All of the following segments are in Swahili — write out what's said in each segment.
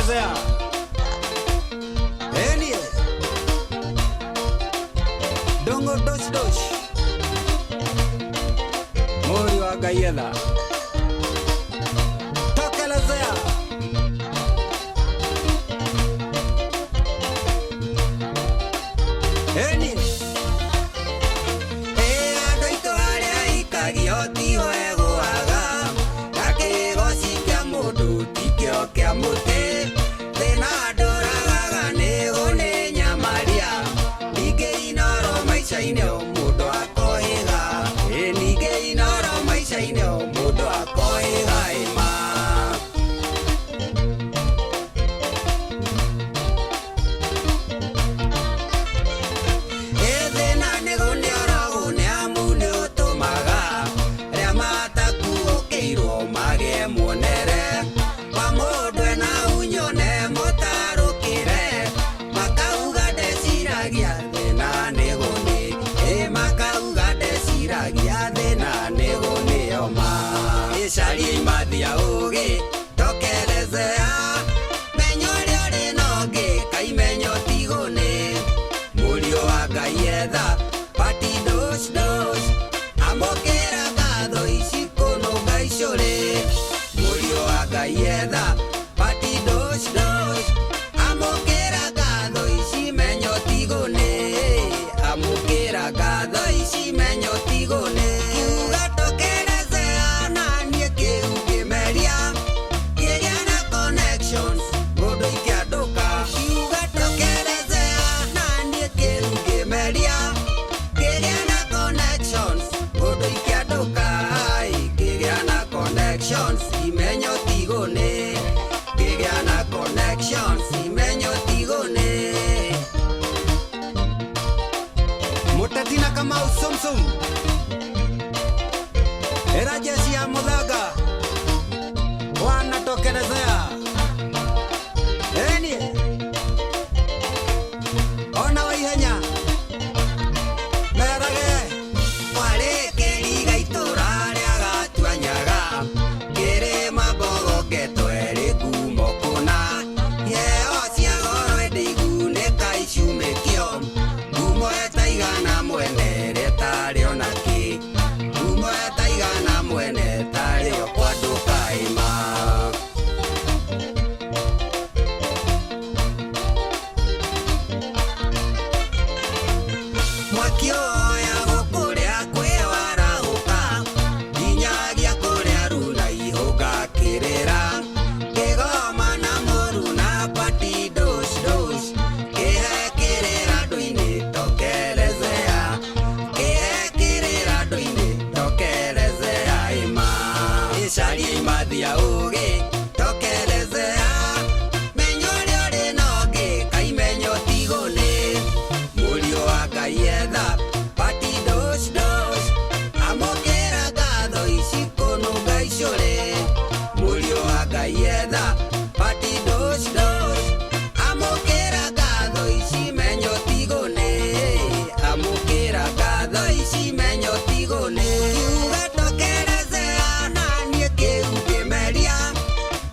tokelezea. Eni dongo dosh dosh mori wa gayela tokelezea. Eni adoito aria ikagioti wego aga kakigoci kia mundu tikio kia muti thina nduraga nigu ni nyamaria ningi inoro maica-ini mundu akoiga ningi inoro maica-ini mundu akoiga ima thina nigu ni orogu ni amu ni utumaga ria matakuukiirwo magie muonere wa mundu ena unyo ne mutarukire makauga ndeciragia thina nigu ni makauga ndeciragia thina nigu ni oma icaria imathia ugi tokelezea menyo ria ri nongi kaimenyo tiguni murio wa Ngai etha pati dos dos amokera ngatho ici kununga icuri murio wa Ngai etha pati dos dos amokera ngatho ici menyo tiguni amokera ngatho ici menyo tiguni kiuga tokelezea nanie kiu kimeria kigia na connections mundu ikianduka kiuga tokelezea nanie kiu kimeria kigia na connections mundu ikianduka kigia na connections imenyo tiguni kigia na connections imenyo tiguni mutatina kama usumsum era jeshi ya mudhaga wanatokelezea. Eni ona waihenya merage warekeriga itura ria gatuanyaga kirima mbogo getweri ngumo kuna yeo cia goro endigunĩka icumĩkio ngumo etaigana mwene rĩtarĩo naki ngumo etaigana mwene tarĩo kwanduka ima mwakioya gukuria kwiwarahuka nginyagia kuria runa ihunga kirira kigoma na muruna pati dos dos kihekirira nduini tokelezea kihekirira nduini tokelezea ima icaria imathia ugi tokelezea menyo ria ri nongi kaimenyo tiguni murio wa Ngai etha pati dos dos amokera ngatho ici kununga icuri murio wa Ngai etha pati dos dos amokera ngatho ici menyo tiguni amokera ngatho ici menyo tiguni kiuga tokelezea nanie kiu kimeria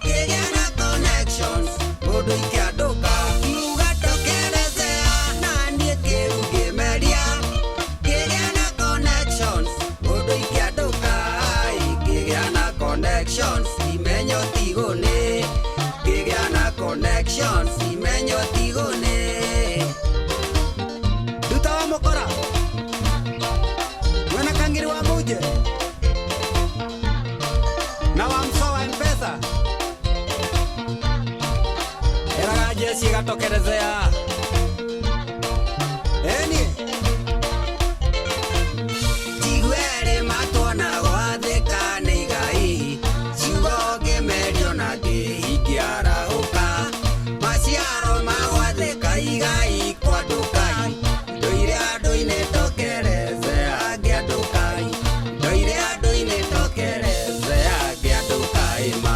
kigia na connections mundu ikianduka kiuga tokelezea nanie kiu kimeria kigia na connections mundu ikianduka kigia na connections imenyo tiguni kigia na connections imenyo tiguni duta wa mukora mwena kangiri wa muje na wa mso wa mpesa eraga jeshi gatokelezea. Eni tigwere matona gwathika ni Ngai ciugo ngimerio na ngihingiarahuka maciaro magwathika igai kwandukai ndoire andu-ini tokelezea ngiandukai ndoire andu-ini tokelezea ngiandukai ma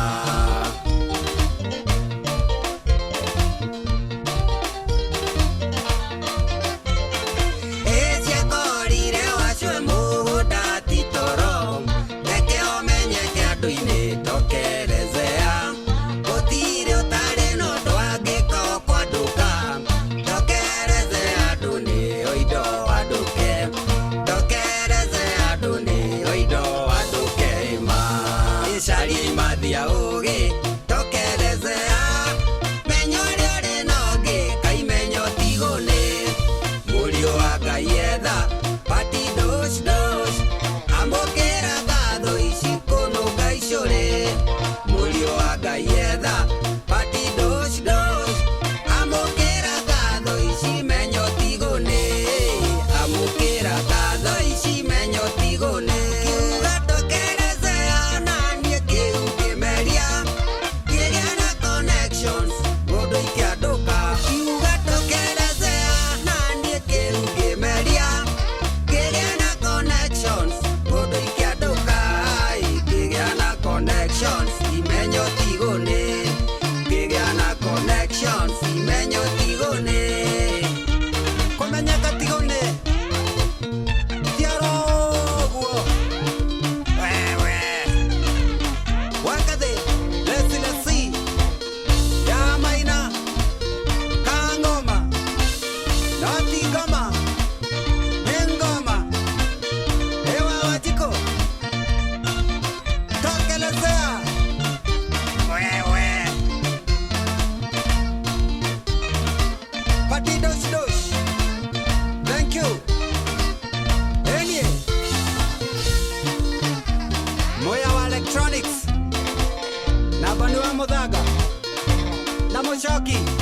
Muchoki